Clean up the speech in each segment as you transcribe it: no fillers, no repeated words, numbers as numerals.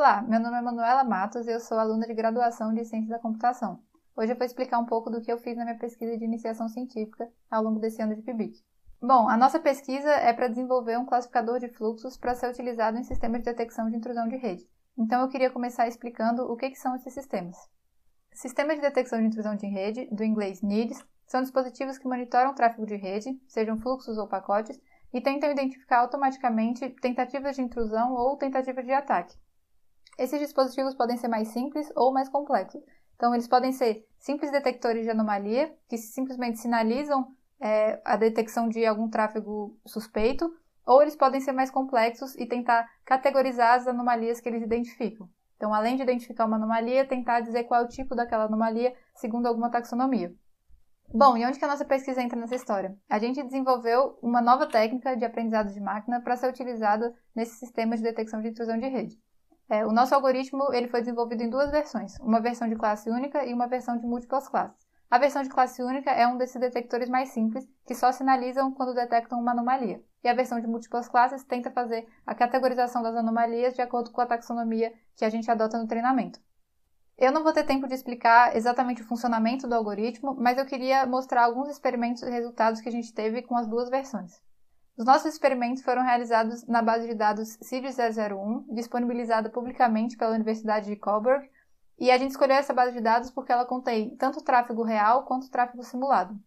Olá, meu nome é Manuela Matos e eu sou aluna de graduação de Ciência da Computação. Hoje eu vou explicar um pouco do que eu fiz na minha pesquisa de iniciação científica ao longo desse ano de PIBIC. Bom, a nossa pesquisa é para desenvolver um classificador de fluxos para ser utilizado em sistemas de detecção de intrusão de rede. Então eu queria começar explicando o que são esses sistemas. Sistemas de detecção de intrusão de rede, do inglês NIDS, são dispositivos que monitoram o tráfego de rede, sejam fluxos ou pacotes, e tentam identificar automaticamente tentativas de intrusão ou tentativas de ataque. Esses dispositivos podem ser mais simples ou mais complexos. Então, eles podem ser simples detectores de anomalia, que simplesmente sinalizam a detecção de algum tráfego suspeito, ou eles podem ser mais complexos e tentar categorizar as anomalias que eles identificam. Então, além de identificar uma anomalia, tentar dizer qual é o tipo daquela anomalia segundo alguma taxonomia. Bom, e onde que a nossa pesquisa entra nessa história? A gente desenvolveu uma nova técnica de aprendizado de máquina para ser utilizada nesses sistemas de detecção de intrusão de rede. O nosso algoritmo ele foi desenvolvido em duas versões, uma versão de classe única e uma versão de múltiplas classes. A versão de classe única é um desses detectores mais simples, que só sinalizam quando detectam uma anomalia. E a versão de múltiplas classes tenta fazer a categorização das anomalias de acordo com a taxonomia que a gente adota no treinamento. Eu não vou ter tempo de explicar exatamente o funcionamento do algoritmo, mas eu queria mostrar alguns experimentos e resultados que a gente teve com as duas versões. Os nossos experimentos foram realizados na base de dados CID001, disponibilizada publicamente pela Universidade de Coburg, e a gente escolheu essa base de dados porque ela contém tanto tráfego real quanto tráfego simulado.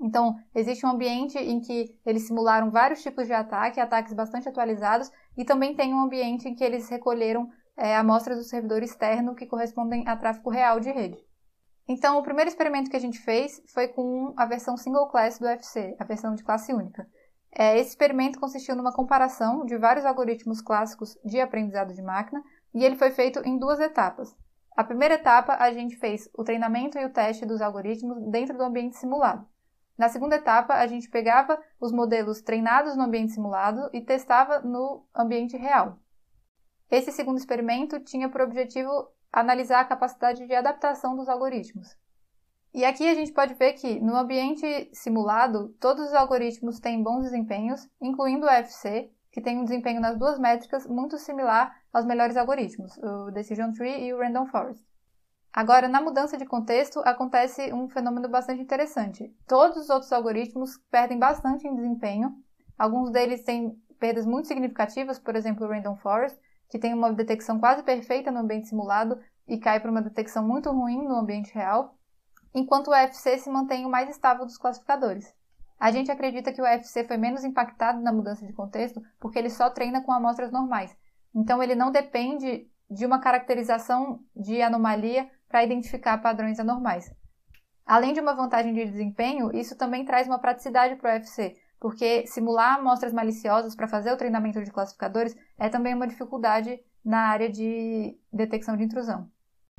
Então, existe um ambiente em que eles simularam vários tipos de ataque, ataques bastante atualizados, e também tem um ambiente em que eles recolheram amostras do servidor externo que correspondem a tráfego real de rede. Então, o primeiro experimento que a gente fez foi com a versão single class do UFC, a versão de classe única. Esse experimento consistiu numa comparação de vários algoritmos clássicos de aprendizado de máquina e ele foi feito em duas etapas. A primeira etapa, a gente fez o treinamento e o teste dos algoritmos dentro do ambiente simulado. Na segunda etapa, a gente pegava os modelos treinados no ambiente simulado e testava no ambiente real. Esse segundo experimento tinha por objetivo analisar a capacidade de adaptação dos algoritmos. E aqui a gente pode ver que, no ambiente simulado, todos os algoritmos têm bons desempenhos, incluindo o UFC, que tem um desempenho nas duas métricas muito similar aos melhores algoritmos, o Decision Tree e o Random Forest. Agora, na mudança de contexto, acontece um fenômeno bastante interessante. Todos os outros algoritmos perdem bastante em desempenho. Alguns deles têm perdas muito significativas, por exemplo, o Random Forest, que tem uma detecção quase perfeita no ambiente simulado e cai para uma detecção muito ruim no ambiente real, enquanto o UFC se mantém o mais estável dos classificadores. A gente acredita que o UFC foi menos impactado na mudança de contexto porque ele só treina com amostras normais. Então, ele não depende de uma caracterização de anomalia para identificar padrões anormais. Além de uma vantagem de desempenho, isso também traz uma praticidade para o UFC, porque simular amostras maliciosas para fazer o treinamento de classificadores é também uma dificuldade na área de detecção de intrusão.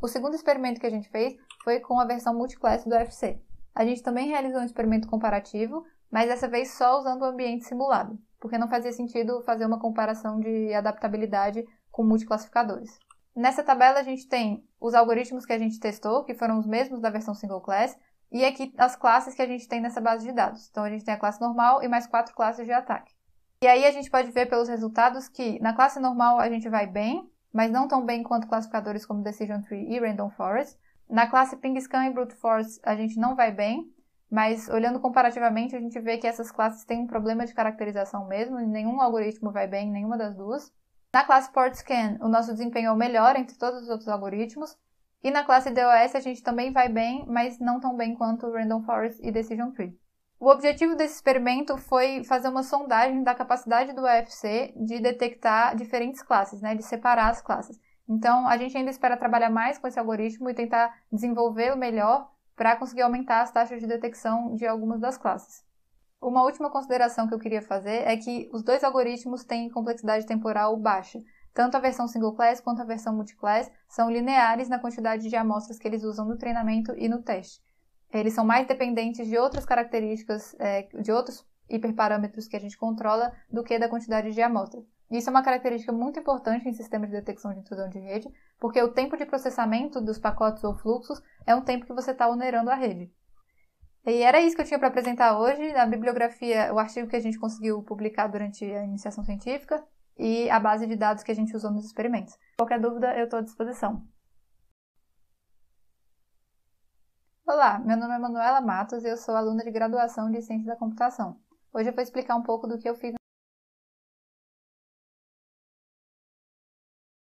O segundo experimento que a gente fez foi com a versão multiclass do UFC. A gente também realizou um experimento comparativo, mas dessa vez só usando o ambiente simulado, porque não fazia sentido fazer uma comparação de adaptabilidade com multiclassificadores. Nessa tabela a gente tem os algoritmos que a gente testou, que foram os mesmos da versão single class, e aqui as classes que a gente tem nessa base de dados. Então a gente tem a classe normal e mais 4 classes de ataque. E aí a gente pode ver pelos resultados que na classe normal a gente vai bem, mas não tão bem quanto classificadores como Decision Tree e Random Forest. Na classe PingScan e Brute Force a gente não vai bem, mas olhando comparativamente a gente vê que essas classes têm um problema de caracterização mesmo, e nenhum algoritmo vai bem em nenhuma das duas. Na classe PortScan o nosso desempenho é o melhor entre todos os outros algoritmos, e na classe DOS a gente também vai bem, mas não tão bem quanto Random Forest e Decision Tree. O objetivo desse experimento foi fazer uma sondagem da capacidade do UFC de detectar diferentes classes, de separar as classes. Então, a gente ainda espera trabalhar mais com esse algoritmo e tentar desenvolver o melhor para conseguir aumentar as taxas de detecção de algumas das classes. Uma última consideração que eu queria fazer é que os dois algoritmos têm complexidade temporal baixa. Tanto a versão single class quanto a versão multiclass são lineares na quantidade de amostras que eles usam no treinamento e no teste. Eles são mais dependentes de outras características, de outros hiperparâmetros que a gente controla, do que da quantidade de amostras. Isso é uma característica muito importante em sistemas de detecção de intrusão de rede, porque o tempo de processamento dos pacotes ou fluxos é um tempo que você está onerando a rede. E era isso que eu tinha para apresentar hoje, na bibliografia, o artigo que a gente conseguiu publicar durante a iniciação científica, e a base de dados que a gente usou nos experimentos. Qualquer dúvida, eu estou à disposição. Olá, meu nome é Manuela Matos e eu sou aluna de graduação de Ciência da Computação. Hoje eu vou explicar um pouco do que eu fiz